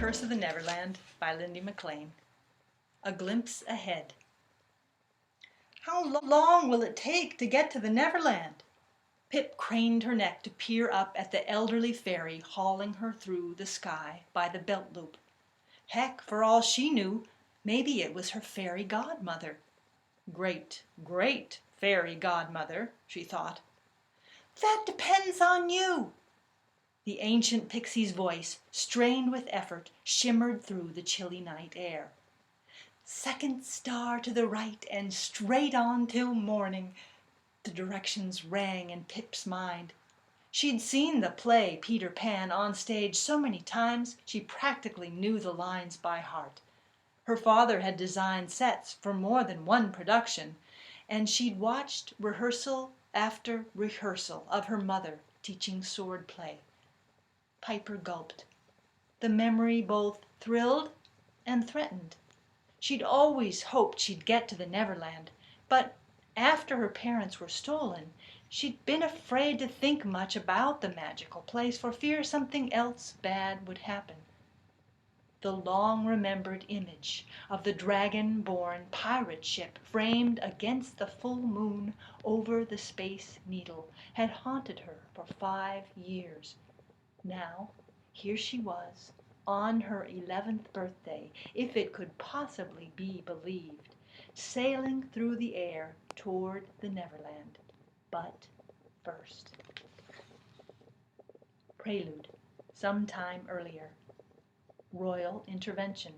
Curse of the Neverland by Lindy McLean. A Glimpse Ahead. How long will it take to get to the Neverland? Pip craned her neck to peer up at the elderly fairy hauling her through the sky by the belt loop. Heck, for all she knew, maybe it was her fairy godmother. Great, great fairy godmother, she thought. That depends on you. The ancient pixie's voice, strained with effort, shimmered through the chilly night air. Second star to the right and straight on till morning. The directions rang in Pip's mind. She'd seen the play Peter Pan on stage so many times she practically knew the lines by heart. Her father had designed sets for more than one production, and she'd watched rehearsal after rehearsal of her mother teaching sword play. Piper gulped. The memory both thrilled and threatened. She'd always hoped she'd get to the Neverland, but after her parents were stolen, she'd been afraid to think much about the magical place for fear something else bad would happen. The long-remembered image of the dragon-born pirate ship framed against the full moon over the Space Needle had haunted her for 5 years. Now, here she was, on her 11th birthday, if it could possibly be believed, sailing through the air toward the Neverland. But first. Prelude, some time earlier. Royal intervention.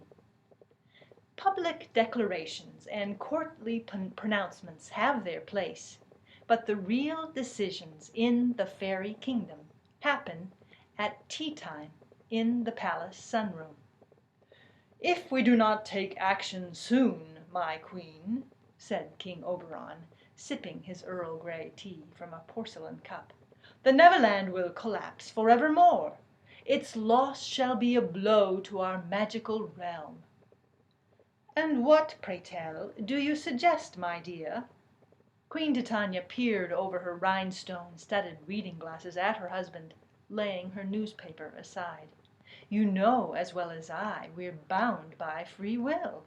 Public declarations and courtly pronouncements have their place, but the real decisions in the fairy kingdom happen at tea time in the palace sunroom. If we do not take action soon, my queen, said King Oberon, sipping his Earl Grey tea from a porcelain cup, the Neverland will collapse forevermore. Its loss shall be a blow to our magical realm. And what, pray tell, do you suggest, my dear? Queen Titania peered over her rhinestone-studded reading glasses at her husband, laying her newspaper aside. You know as well as I we're bound by free will.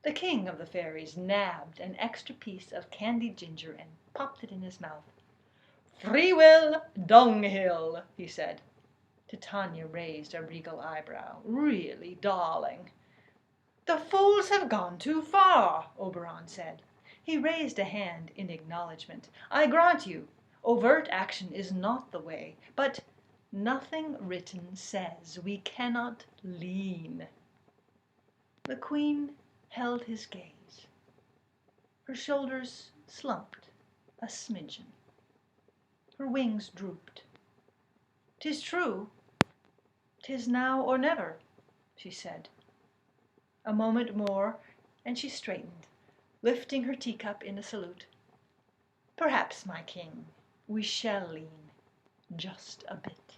The king of the fairies nabbed an extra piece of candied ginger and popped it in his mouth. Free will, dunghill, he said. Titania raised a regal eyebrow. Really, darling. The fools have gone too far, Oberon said. He raised a hand in acknowledgement. I grant you, overt action is not the way, but nothing written says we cannot lean. The queen held his gaze. Her shoulders slumped a smidgen. Her wings drooped. 'Tis true. 'Tis now or never, she said. A moment more, and she straightened, lifting her teacup in a salute. Perhaps, my king, we shall lean just a bit.